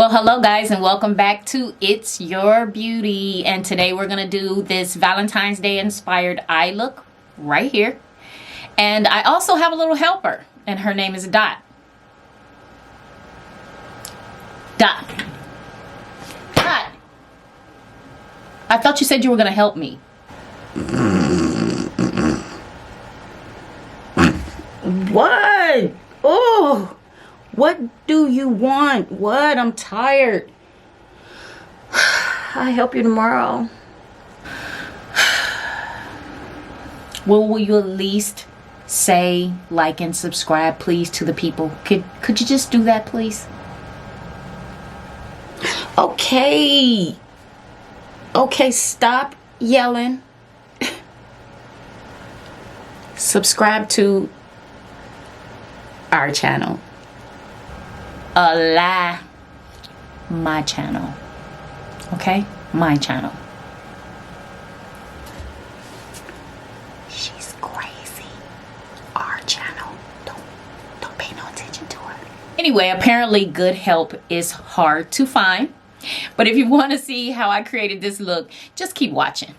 Well, hello guys, and welcome back to It's Your Beauty. And today we're gonna do this Valentine's Day inspired eye look right here. And I also have a little helper, and her name is Dot. Dot. Dot. I thought you said you were gonna help me. What? Oh, what do you want? What? I'm tired. I'll help you tomorrow. Well, will you at least say, like, and subscribe, please, to the people? Could you just do that, please? Okay. Okay, stop yelling. Subscribe to our channel. LaLa, my channel. Okay? My channel. She's crazy. Our channel. Don't pay no attention to her. Anyway, apparently good help is hard to find. But if you want to see how I created this look, just keep watching.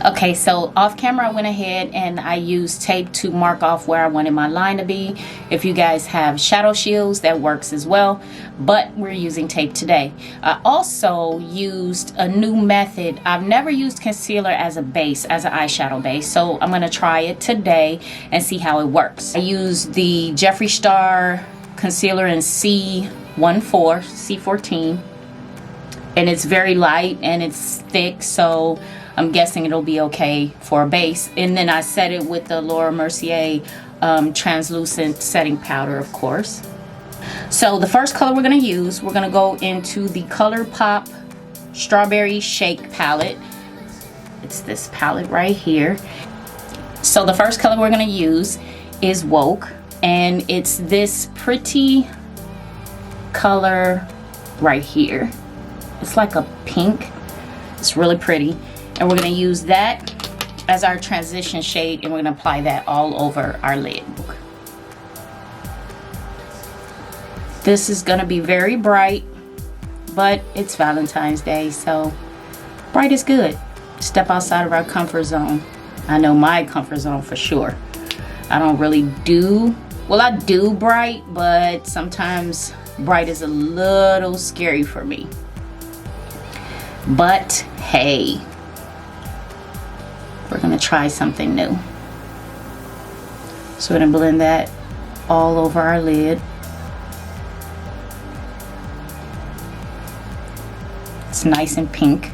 Okay, so off camera I went ahead and I used tape to mark off where I wanted my line to be. If you guys have shadow shields, that works as well, but we're using tape today. I also used a new method. I've never used concealer as a base, as an eyeshadow base, so I'm gonna try it today and see how it works. I used the Jeffree Star concealer in C14, and it's very light and it's thick, so I'm guessing it'll be okay for a base. And then I set it with the Mercier translucent setting powder, of course. So the first color we're gonna use, we're gonna go into the Colourpop Strawberry Shake palette. It's this palette right here. So the first color we're gonna use is Woke, and it's this pretty color right here. It's like a pink. It's really pretty. And we're going to use that as our transition shade, and we're going to apply that all over our lid. This is going to be very bright, but it's Valentine's Day, so bright is good. Step outside of our comfort zone. I know my comfort zone for sure. I don't really do, well, I do bright, but sometimes bright is a little scary for me. But hey, we're gonna try something new. So we're gonna blend that all over our lid. It's nice and pink.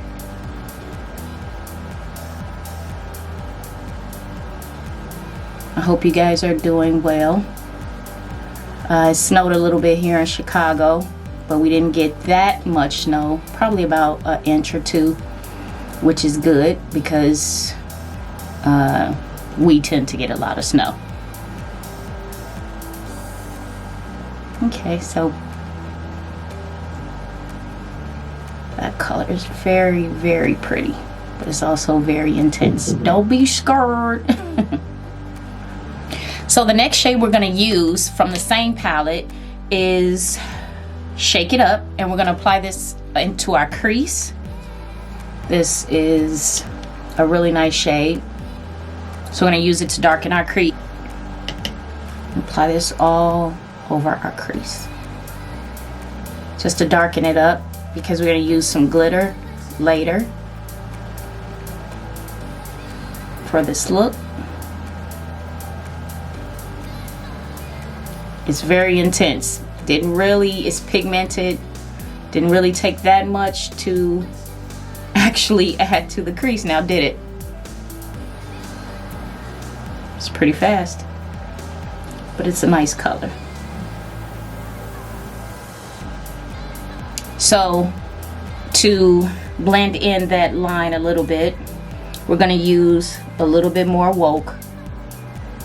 I hope you guys are doing well. It snowed a little bit here in Chicago, but we didn't get that much snow, probably about an inch or two, which is good because we tend to get a lot of snow. Okay, so that color is very, very pretty, but it's also very intense. Don't be scared. So the next shade we're gonna use from the same palette is Shake It Up, and we're gonna apply this into our crease. This is a really nice shade. So we're gonna use it to darken our crease. Apply this all over our crease. Just to darken it up, because we're gonna use some glitter later for this look. It's very intense. It's pigmented. Didn't really take that much to actually add to the crease, now did it? It's pretty fast, but it's a nice color. So to blend in that line a little bit, we're gonna use a little bit more Woke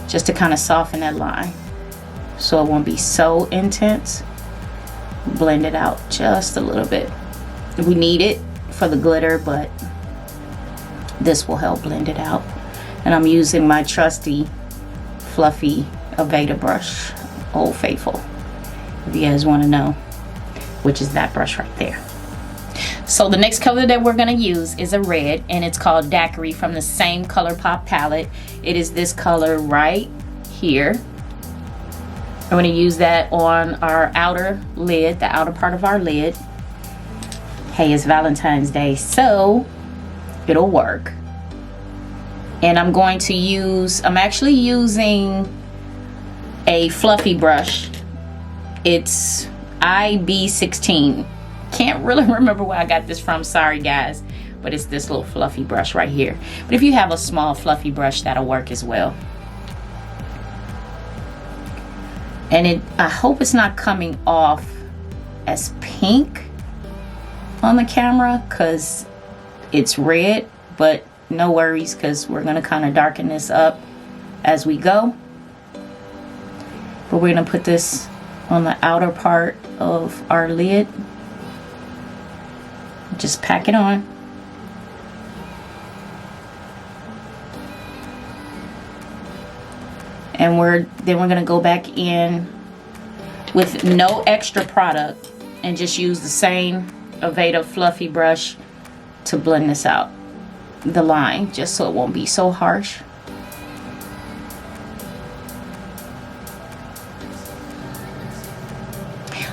just to kind of soften that line so it won't be so intense. Blend it out just a little bit. We need it for the glitter, but this will help blend it out. And I'm using my trusty fluffy Aveda brush, Old Faithful, if you guys want to know. which is that brush right there. So the next color that we're gonna use is a red, and it's called Daiquiri from the same Colourpop palette. It is this color right here. I'm gonna use that on our outer lid, the outer part of our lid. Hey, it's Valentine's Day, so it'll work. And I'm going to use, I'm actually using a fluffy brush. It's IB16. Can't really remember where I got this from, sorry guys, but it's this little fluffy brush right here. But if you have a small fluffy brush, that'll work as well. And I hope it's not coming off as pink on the camera because it's red, but no worries because we're gonna kind of darken this up as we go. But we're gonna put this on the outer part of our lid. Just pack it on. And then we're gonna go back in with no extra product and just use the same Aveda fluffy brush to blend this out, the line, just so it won't be so harsh.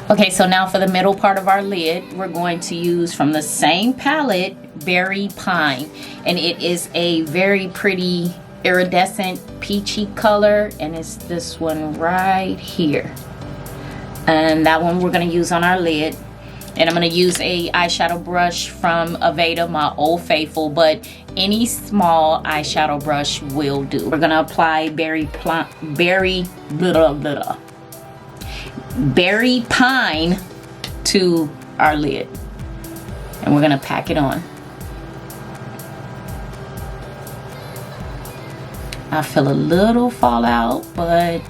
Okay, so now for the middle part of our lid, we're going to use from the same palette, Berry Pine. And it is a very pretty iridescent peachy color, and it's this one right here. And that one we're gonna use on our lid. And I'm gonna use a eyeshadow brush from Aveda, my Old Faithful, but any small eyeshadow brush will do. We're gonna apply Berry Pine to our lid, and we're gonna pack it on. I feel a little fallout, but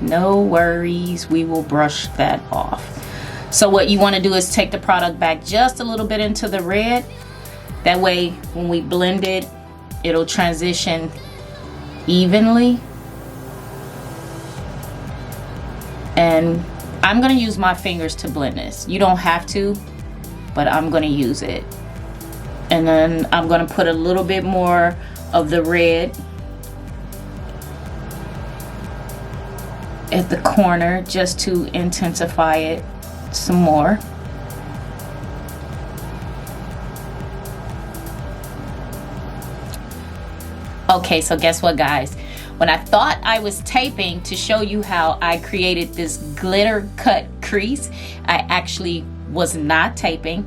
no worries, we will brush that off. So what you want to do is take the product back just a little bit into the red. That way when we blend it, it'll transition evenly. And I'm going to use my fingers to blend this. You don't have to, but I'm going to use it. And then I'm going to put a little bit more of the red at the corner just to intensify it some more. Okay, so guess what, guys? When I thought I was taping to show you how I created this glitter cut crease, I actually was not taping.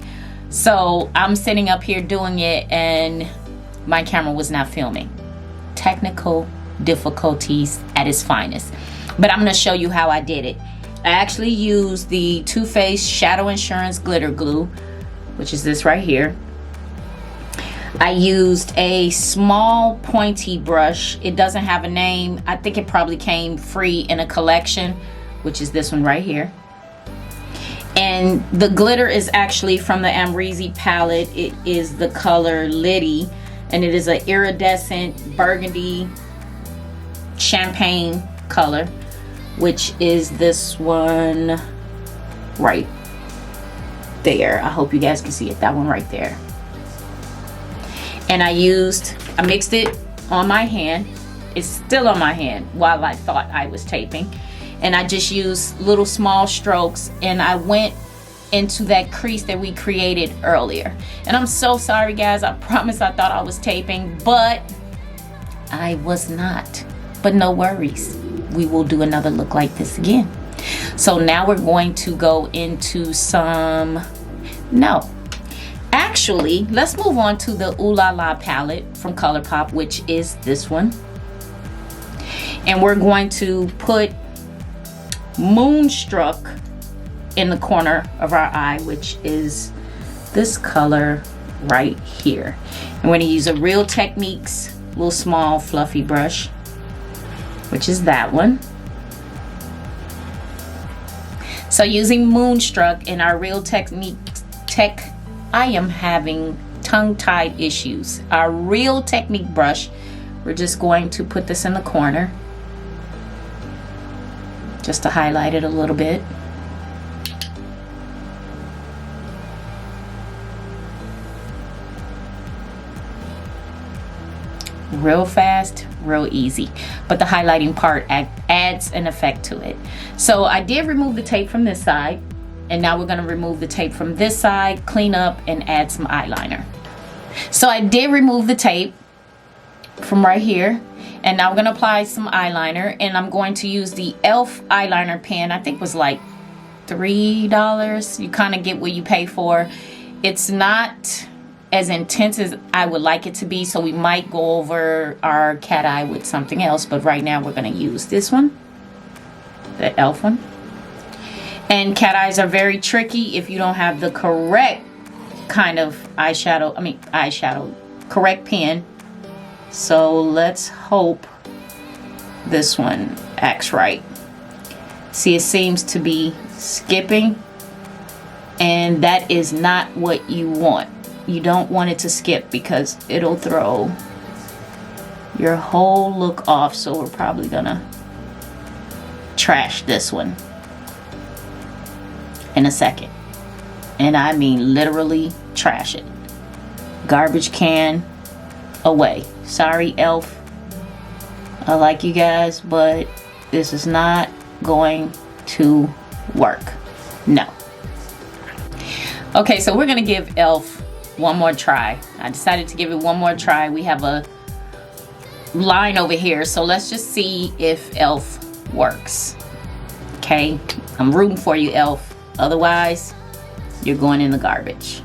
So I'm sitting up here doing it and my camera was not filming. Technical difficulties at its finest. But I'm going to show you how I did it. I actually used the Too Faced Shadow Insurance Glitter Glue, which is this right here. I used a small pointy brush. It doesn't have a name. I think it probably came free in a collection, which is this one right here. And the glitter is actually from the Amrezy palette. It is the color Liddy, and it is an iridescent burgundy champagne color, which is this one right there. I hope you guys can see it, that one right there. And I mixed it on my hand. It's still on my hand while I thought I was taping. And I just used little small strokes, and I went into that crease that we created earlier. And I'm so sorry, guys. I promise I thought I was taping, but I was not. But no worries. We will do another look like this again. So now we're going to go into actually, let's move on to the LaLa palette from Colourpop, which is this one. And we're going to put Moonstruck in the corner of our eye, which is this color right here. And we're going to use a Real Techniques little small fluffy brush, which is that one. So using Moonstruck in our Real Techniques I am having tongue-tied issues. Our Real Technique brush, we're just going to put this in the corner just to highlight it a little bit. real fast, real easy. But the highlighting part adds an effect to it. So I did remove the tape from this side, and now we're going to remove the tape from this side, clean up, and add some eyeliner. So I did remove the tape from right here, and now we're going to apply some eyeliner, and I'm going to use the e.l.f. eyeliner pen. I think it was like $3. You kind of get what you pay for. It's not as intense as I would like it to be, so we might go over our cat eye with something else, but right now we're going to use this one, the e.l.f. one. And cat eyes are very tricky if you don't have the correct kind of correct pen. So let's hope this one acts right. See, it seems to be skipping, and that is not what you want. You don't want it to skip because it'll throw your whole look off. So we're probably gonna trash this one in a second, and I mean literally trash it. Garbage can away. Sorry, e.l.f. I like you guys, but this is not going to work. No. Okay, so we're gonna give e.l.f. one more try. I decided to give it one more try. We have a line over here, so let's just see if e.l.f. works. Okay, I'm rooting for you, e.l.f. Otherwise, you're going in the garbage.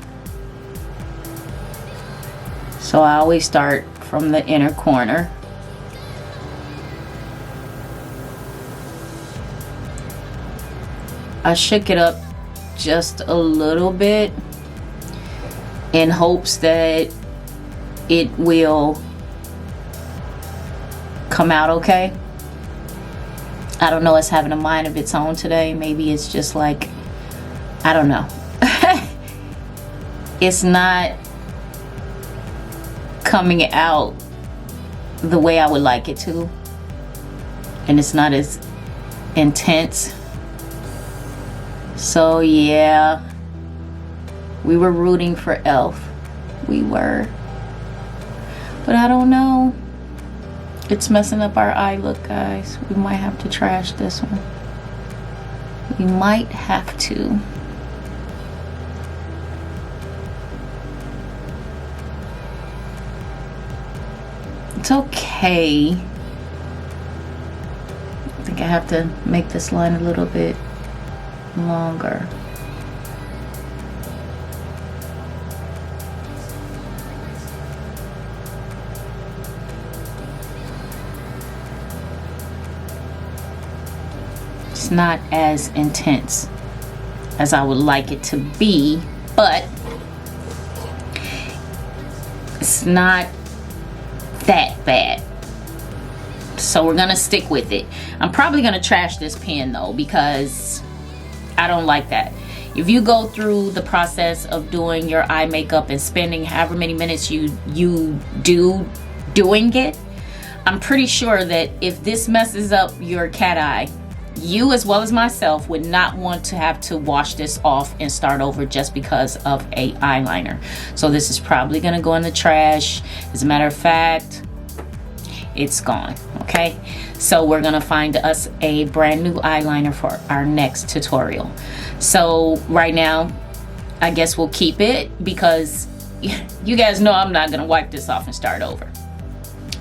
So I always start from the inner corner. I shook it up just a little bit in hopes that it will come out okay. I don't know, it's having a mind of its own today. Maybe it's just like, I don't know. It's not coming out the way I would like it to, and it's not as intense. So yeah, we were rooting for e.l.f. We were, but I don't know. It's messing up our eye look, guys. We might have to trash this one. We might have to. It's okay. I think I have to make this line a little bit longer. It's not as intense as I would like it to be, but it's not that bad. So we're gonna stick with it. I'm probably gonna trash this pen though, because I don't like that. If you go through the process of doing your eye makeup and spending however many minutes you do doing it, I'm pretty sure that if this messes up your cat eye, you as well as myself would not want to have to wash this off and start over just because of a eyeliner. So this is probably gonna go in the trash. As a matter of fact, it's gone. Okay, so we're gonna find us a brand new eyeliner for our next tutorial. So right now, I guess we'll keep it because you guys know I'm not gonna wipe this off and start over.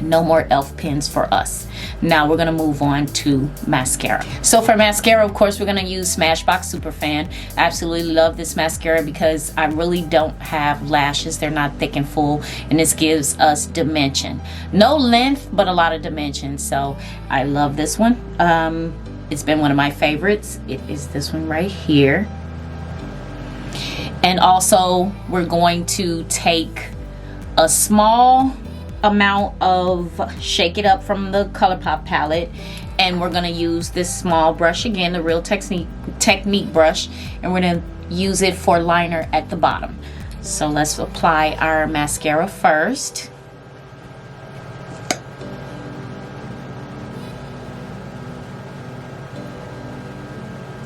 No more e.l.f. pens for us. Now we're gonna move on to mascara. So for mascara, of course, we're gonna use Smashbox SuperFan. Absolutely love this mascara because I really don't have lashes. They're not thick and full, and this gives us dimension. No length, but a lot of dimension. So I love this one. It's been one of my favorites. It is this one right here. And also, we're going to take a small amount of Shake It Up from the Colourpop palette, and we're going to use this small brush again, the Real Technique brush, and we're going to use it for liner at the bottom. So let's apply our mascara first.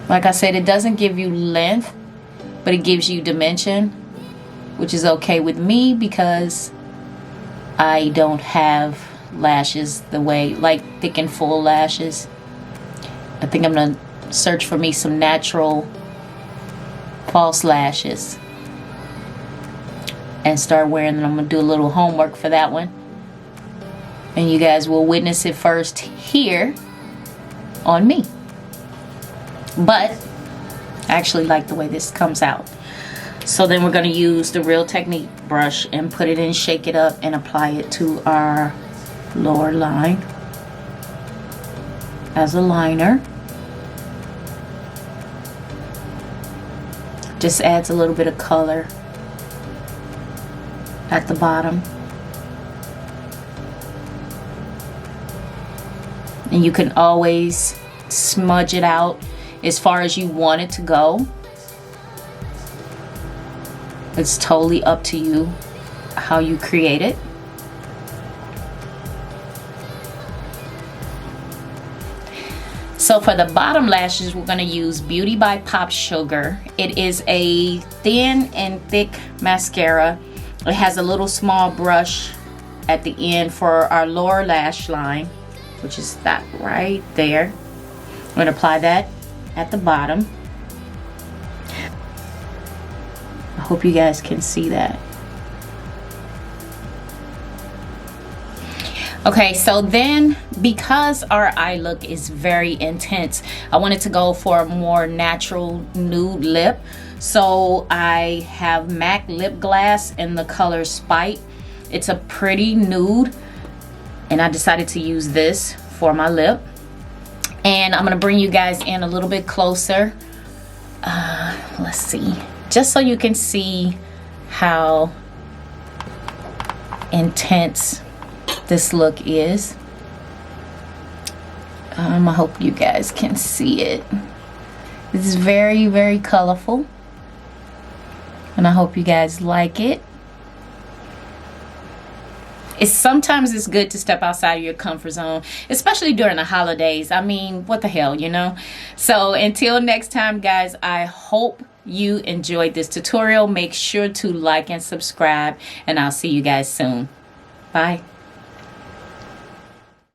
Like I said, it doesn't give you length, but it gives you dimension, which is okay with me because I don't have lashes the way, like thick and full lashes. I think I'm gonna search for me some natural false lashes and start wearing them. I'm gonna do a little homework for that one, and you guys will witness it first here on me. But I actually like the way this comes out. So then we're going to use the Real Technique brush and put it in, shake it up, and apply it to our lower line as a liner. Just adds a little bit of color at the bottom. And you can always smudge it out as far as you want it to go. It's totally up to you how you create it. So for the bottom lashes, we're going to use Beauty by Pop Sugar. It is a thin and thick mascara. It has a little small brush at the end for our lower lash line, which is that right there. I'm going to apply that at the bottom. I hope you guys can see that. Okay, so then because our eye look is very intense, I wanted to go for a more natural nude lip. So I have MAC lip glass in the color Spite. It's a pretty nude, and I decided to use this for my lip. And I'm gonna bring you guys in a little bit closer. Let's see, just so you can see how intense this look is. I hope you guys can see it. This is very, very colorful, and I hope you guys like it. Sometimes it's good to step outside of your comfort zone, especially during the holidays. I mean, what the hell, you know? So until next time, guys, I hope you enjoyed this tutorial. Make sure to like and subscribe, and I'll see you guys soon. Bye.